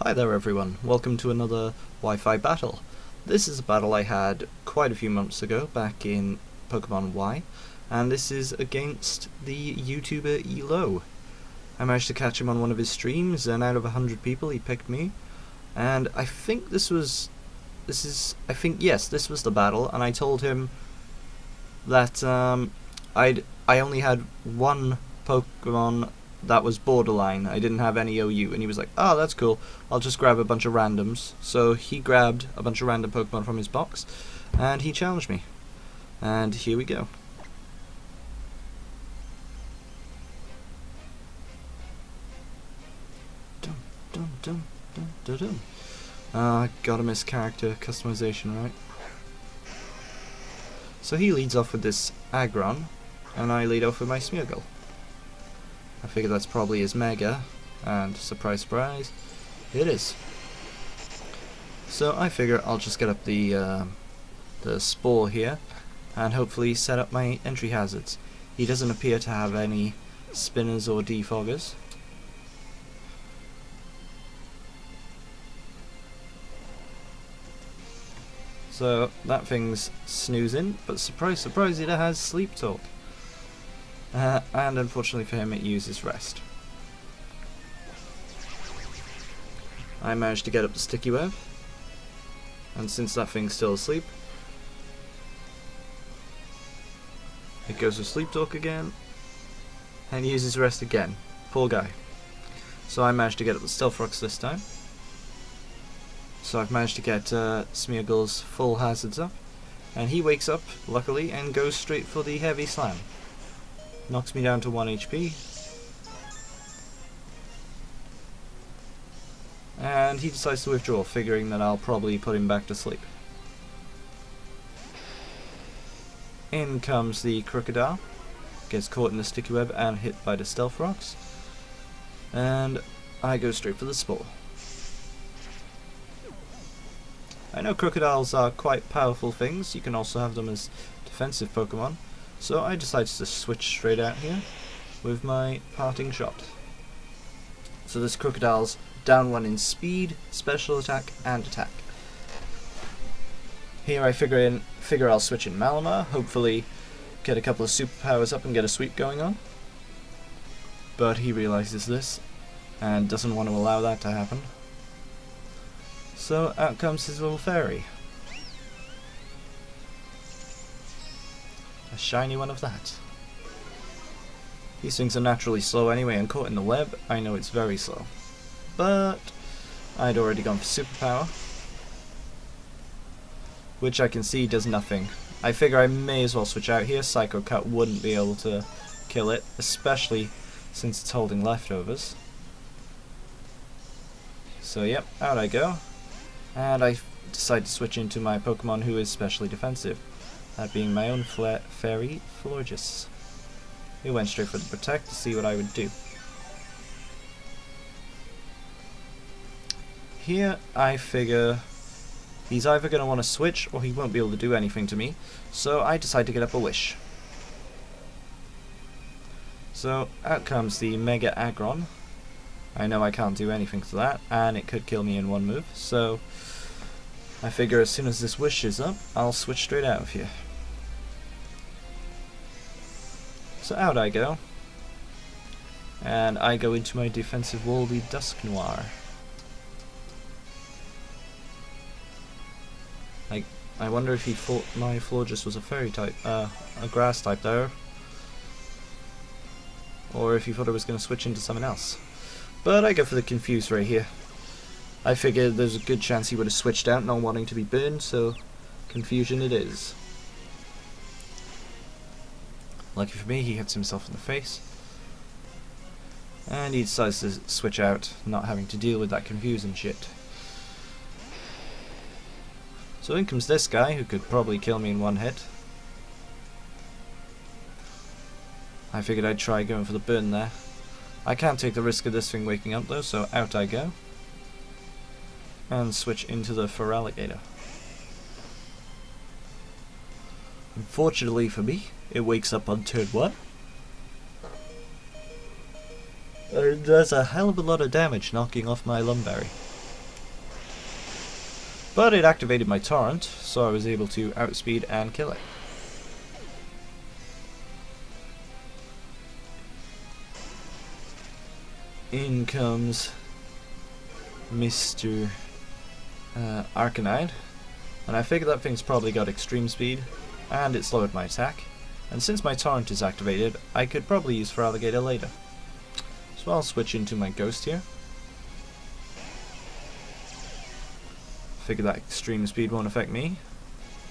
Hi there everyone, welcome to another Wi-Fi battle. This is a battle I had quite a few months ago, back in Pokemon Y, and this is against the YouTuber Elo. I managed to catch him on one of his streams, and out of 100 people he picked me, and I think this was the battle, and I told him that I only had one Pokemon that was borderline. I didn't have any OU, and he was like, oh, that's cool, I'll just grab a bunch of randoms. So he grabbed a bunch of random Pokemon from his box, and he challenged me. And here we go. Dum, dum, dum, dum, dum, dum. Gotta miss character customization, right? So he leads off with this Aggron, and I lead off with my Smeargle. I figure that's probably his Mega, and surprise surprise, it is. So I figure I'll just get up the Spore here, and hopefully set up my entry hazards. He doesn't appear to have any spinners or defoggers. So that thing's snoozing, but surprise surprise, it has Sleep Talk. And unfortunately for him, it uses Rest. I managed to get up the Sticky Web, and since that thing's still asleep, it goes with Sleep Talk again, and uses Rest again. Poor guy. So I managed to get up the Stealth Rocks this time. So I've managed to get Smeargle's full hazards up, and he wakes up, luckily, and goes straight for the Heavy Slam. Knocks me down to 1 HP. And he decides to withdraw, figuring that I'll probably put him back to sleep. In comes the Crocodile. Gets caught in the Sticky Web and hit by the Stealth Rocks. And I go straight for the Spore. I know crocodiles are quite powerful things. You can also have them as defensive Pokemon. So I decided to switch straight out here with my Parting Shot. So this crocodile's down 1 in speed, special attack, and attack. Here I figure I'll switch in Malamar, hopefully get a couple of superpowers up and get a sweep going on. But he realizes this and doesn't want to allow that to happen. So out comes his little fairy. A shiny one of that. These things are naturally slow anyway, and caught in the web, I know it's very slow. But I'd already gone for superpower, which I can see does nothing. I figure I may as well switch out here. Psycho Cut wouldn't be able to kill it, especially since it's holding leftovers. So yep, out I go. And I decide to switch into my Pokemon who is specially defensive. That being my own fairy, Florges. He went straight for the Protect to see what I would do. Here I figure he's either going to want to switch or he won't be able to do anything to me, so I decide to get up a Wish. So out comes the Mega Aggron. I know I can't do anything to that, and it could kill me in one move, so I figure as soon as this Wish is up, I'll switch straight out of here. So out I go, and I go into my defensive wall, the Dusknoir. I wonder if he thought my Florges was a fairy type, a grass type there, or if he thought I was going to switch into someone else. But I go for the Confuse right here. I figured there's a good chance he would have switched out, not wanting to be burned, so Confusion it is. Lucky for me, he hits himself in the face. And he decides to switch out, not having to deal with that Confusing shit. So in comes this guy, who could probably kill me in one hit. I figured I'd try going for the burn there. I can't take the risk of this thing waking up though, so out I go. And switch into the Feraligatr. Unfortunately for me, it wakes up on turn 1. It does a hell of a lot of damage knocking off my Lumberry. But it activated my torrent, so I was able to outspeed and kill it. In comes Mr. Arcanine, and I figured that thing's probably got extreme speed, and it slowed my attack. And since my torrent is activated, I could probably use Feraligatr later. So I'll switch into my Ghost here. Figure that extreme speed won't affect me,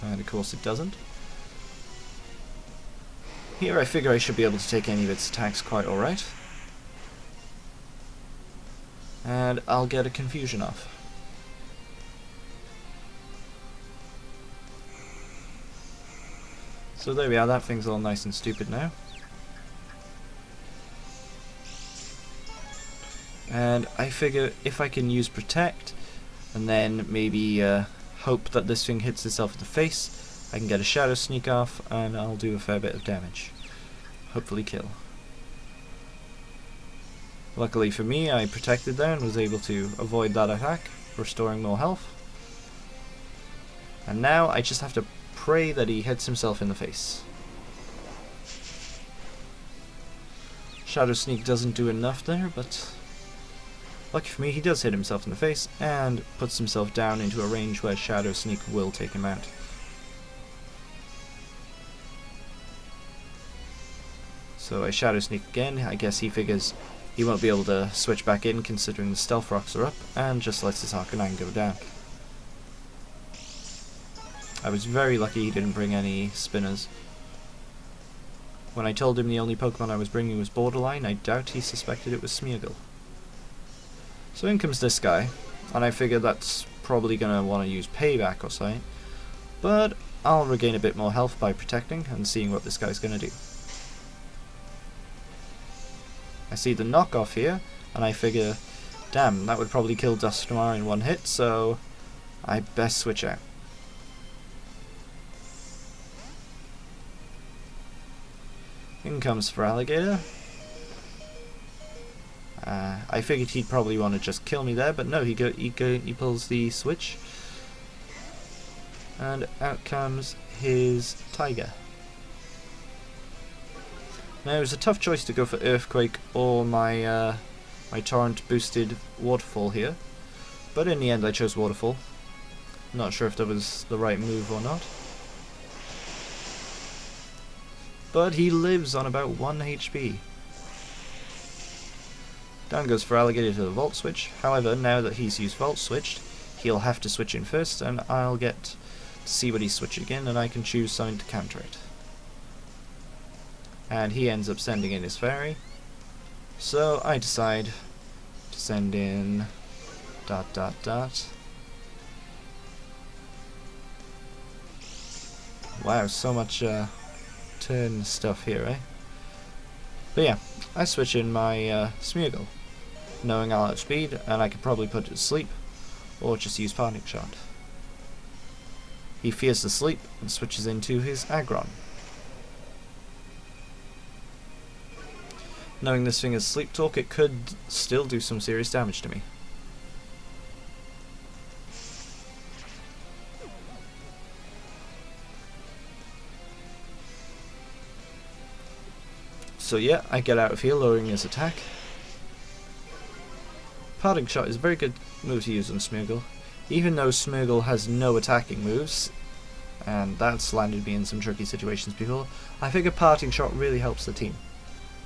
and of course it doesn't. Here I figure I should be able to take any of its attacks quite alright. And I'll get a confusion off. So there we are, that thing's all nice and stupid now. And I figure if I can use Protect, and then maybe hope that this thing hits itself in the face, I can get a Shadow Sneak off, and I'll do a fair bit of damage. Hopefully kill. Luckily for me, I protected there and was able to avoid that attack, restoring more health. And now I just have to pray that he hits himself in the face. Shadow Sneak doesn't do enough there, but lucky for me he does hit himself in the face and puts himself down into a range where Shadow Sneak will take him out. So I Shadow Sneak again. I guess he figures he won't be able to switch back in considering the Stealth Rocks are up, and just lets his Arcanine go down. I was very lucky he didn't bring any spinners. When I told him the only Pokemon I was bringing was Borderline, I doubt he suspected it was Smeargle. So in comes this guy, and I figure that's probably going to want to use Payback or something, but I'll regain a bit more health by protecting and seeing what this guy's going to do. I see the knockoff here, and I figure, damn, that would probably kill Dusknoir in one hit, so I best switch out. In comes Feraligatr. I figured he'd probably want to just kill me there, but no, he pulls the switch, and out comes his Tiger. Now it was a tough choice to go for Earthquake or my my torrent boosted Waterfall here, but in the end I chose Waterfall. Not sure if that was the right move or not. But he lives on about 1 HP. Down goes Feraligatr to the Volt Switch. However, now that he's used Volt Switched, he'll have to switch in first, and I'll get to see what he's switching in, and I can choose something to counter it. And he ends up sending in his Fairy. So I decide to send in ... Wow, so much turn stuff here, eh? But yeah, I switch in my Smeargle, knowing I'll outspeed, and I could probably put it to sleep, or just use Parting Shot. He fears the sleep and switches into his Aggron. Knowing this thing is Sleep Talk, it could still do some serious damage to me. So yeah, I get out of here, lowering his attack. Parting Shot is a very good move to use on Smeargle, even though Smeargle has no attacking moves, and that's landed me in some tricky situations before. I figure Parting Shot really helps the team.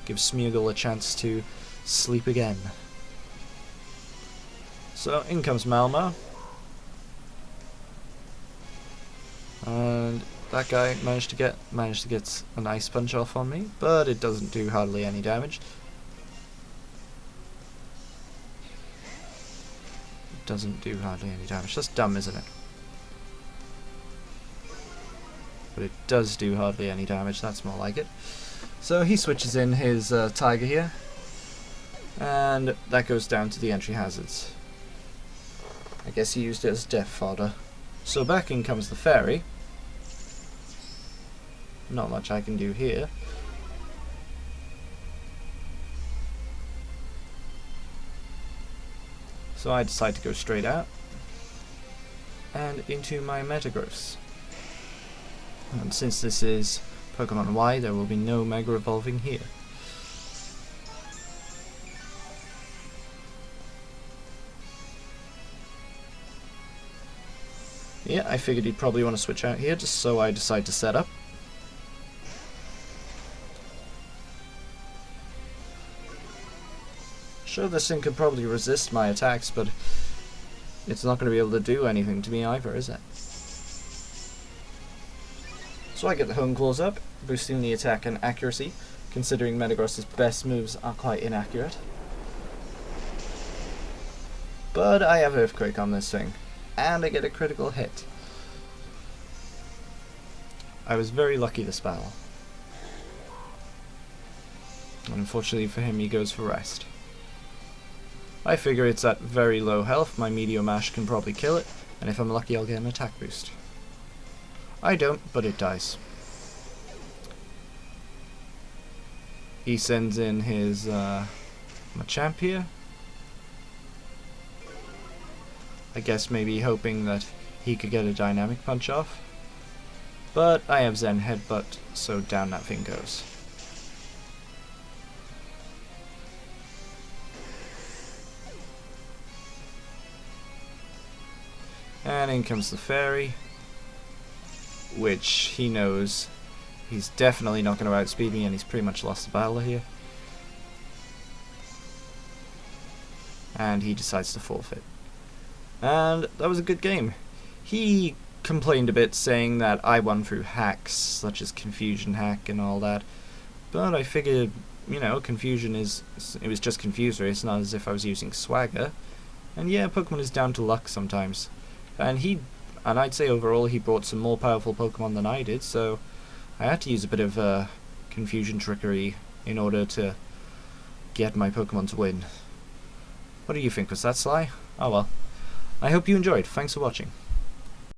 Gives Smeargle a chance to sleep again. So in comes Malma. And that guy managed to get an Ice Punch off on me, but it doesn't do hardly any damage. It doesn't do hardly any damage. That's dumb, isn't it? But it does do hardly any damage. That's more like it. So he switches in his Tiger here, and that goes down to the entry hazards. I guess he used it as death fodder. So back in comes the Fairy. Not much I can do here. So I decide to go straight out. and into my Metagross. And since this is Pokemon Y, there will be no Mega Evolving here. Yeah, I figured he'd probably want to switch out here, just so I decide to set up. Sure, this thing could probably resist my attacks, but it's not going to be able to do anything to me either, is it? So I get the Hone Claws up, boosting the attack and accuracy, considering Metagross's best moves are quite inaccurate. But I have Earthquake on this thing, and I get a critical hit. I was very lucky this battle. And unfortunately for him, he goes for rest. I figure it's at very low health, my Meteor Mash can probably kill it, and if I'm lucky I'll get an attack boost. I don't, but it dies. He sends in his Machamp here. I guess maybe hoping that he could get a Dynamic Punch off. But I have Zen Headbutt, so down that thing goes. And in comes the Fairy, which he knows he's definitely not going to outspeed me, and he's pretty much lost the battle here. And he decides to forfeit. And that was a good game. He complained a bit, saying that I won through hacks, such as Confusion Hack and all that. But I figured, you know, Confusion it was just Confuser, it's not as if I was using Swagger. And yeah, Pokemon is down to luck sometimes. And I'd say overall he brought some more powerful Pokemon than I did, so I had to use a bit of confusion trickery in order to get my Pokemon to win. What do you think? Was that sly? Oh well. I hope you enjoyed. Thanks for watching.